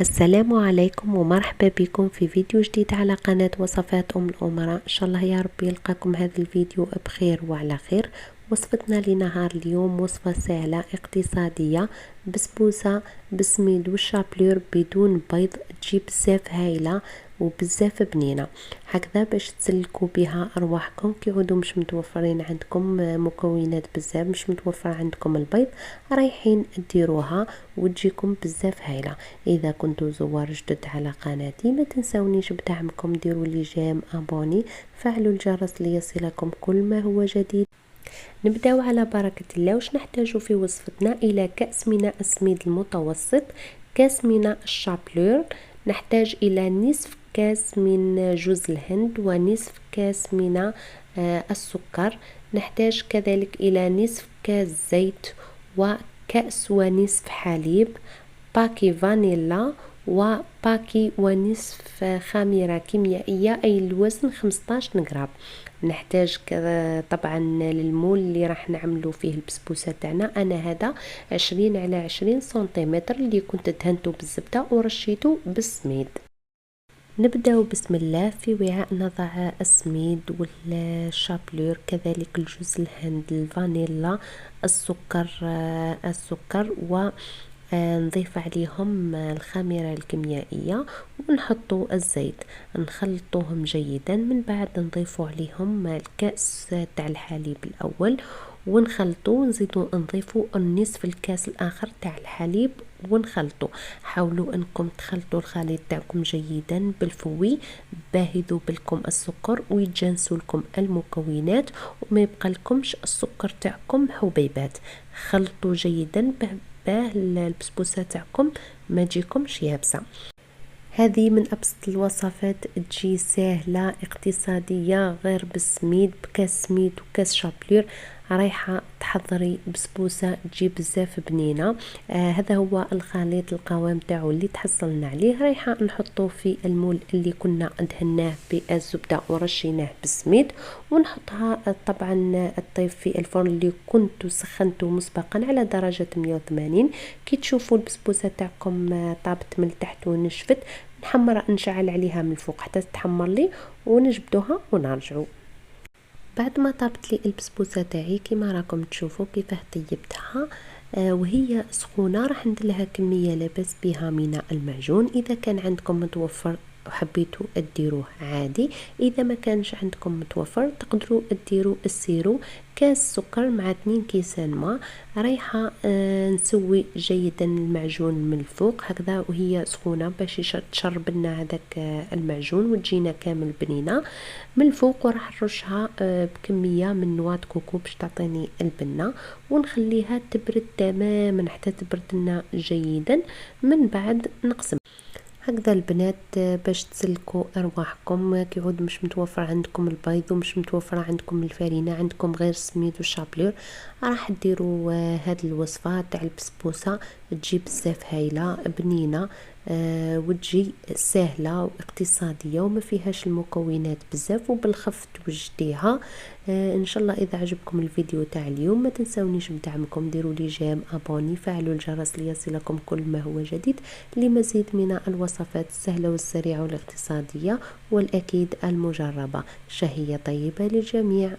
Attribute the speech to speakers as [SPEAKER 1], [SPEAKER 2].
[SPEAKER 1] السلام عليكم ومرحبا بكم في فيديو جديد على قناة وصفات أم الأمراء. إن شاء الله يا رب يلقاكم هذا الفيديو بخير وعلى خير. وصفتنا لنهار اليوم وصفة سهلة اقتصادية، بسبوسة بسميد والشابلور بدون بيض، تجي بزاف هايلة وبزاف بنينة هكذا باش تسلكوا بها ارواحكم. كيعودوا مش متوفرين عندكم مكونات بزاف، مش متوفر عندكم البيض، رايحين ديروها وتجيكم بزاف هايله. اذا كنتوا زوار جدد على قناتي ما تنسونيش بدعمكم، ديروا لي جيم، ابوني، فعلوا الجرس ليصلكم كل ما هو جديد. نبداو على بركة الله. واش نحتاجو في وصفتنا؟ الى كأس من السميد المتوسط، كاس من الشابلور، نحتاج الى نصف كاس من جوز الهند ونصف كاس من السكر، نحتاج كذلك الى نصف كاس زيت وكأس ونصف حليب، باكي فانيلا وباكي ونصف خميرة كيميائية أي الوزن 15 غرام. نحتاج طبعا للمول اللي راح نعملو فيه البسبوسة تاعنا. انا هذا 20 على 20 سنتيمتر اللي كنت دهنته بالزبدة ورشيته بالسميد. نبداو بسم الله. في وعاء نضع السميد والشابلور، كذلك الجوز الهند، الفانيلا، السكر و نضيف عليهم الخميرة الكيميائية ونحطوا الزيت، نخلطوهم جيدا. من بعد نضيفوا عليهم الكأس تاع الحليب الأول ونخلطوا، ونزيدوا نضيفوا النصف الكاس الآخر تاع الحليب ونخلطوا. حاولوا انكم تخلطوا الخليط تاعكم جيدا بالفوي باه يذوب لكم السكر ويتجانسوا لكم المكونات وما يبقى لكمش السكر تاعكم حبيبات. خلطوا جيدا باه البسبوسه تاعكم ما تجيكمش يابسه. هذه من أبسط الوصفات، تجي سهلة اقتصادية، غير بالسميد، بكاس سميد وكاس شابلور رايحة تحضري بسبوسة تجي بزاف بنينة. هذا هو الخليط القوام تاعو اللي تحصلنا عليه، رايحة نحطوه في المول اللي كنا دهناه بالزبدة ورشيناه بالسميد، ونحطها طبعا الطيب في الفرن اللي كنت سخنته مسبقا على درجة 180. كي تشوفوا البسبوسة تاعكم طابت من تحت ونشفت، نشعل عليها من الفوق حتى تتحمر لي ونجبدوها ونرجعوا. بعد ما طابت لي البسبوسه تاعي كيما راكم تشوفوا كيفاه طيبتها وهي سخونه، راح ندير لها كميه لا باس بها من المعجون. اذا كان عندكم متوفر وحبيتوا ديروه عادي، اذا ما كانش عندكم متوفر تقدروا ديروا السيرو، كاس سكر مع 2 كيسان ماء. رايحه نسوي جيدا المعجون من الفوق هكذا وهي سخونه باش تشرب لنا هذاك المعجون وتجينا كامل بنينه من الفوق. وراح نرشها بكميه من نواه كوكو باش تعطيني البنه، ونخليها تبرد تماما حتى تبرد لنا جيدا. من بعد نقسم هكذا البنات باش تسلكوا ارواحكم. كيعود مش متوفر عندكم البيض ومش متوفر عندكم الفرينه، عندكم غير السميد والشابلور، راح ديروا هاد الوصفه تاع البسبوسه تجي بزاف هايله بنينه وتجي سهله واقتصاديه وما فيهاش المكونات بزاف وبالخف توجديها. ان شاء الله اذا عجبكم الفيديو تاع اليوم ما تنسونيش بدعمكم، ديروا لي جيم، ابوني، فعلوا الجرس ليصلكم كل ما هو جديد لمزيد من الوصفات السهله والسريعه والاقتصاديه والاكيد المجربه. شهيه طيبه للجميع.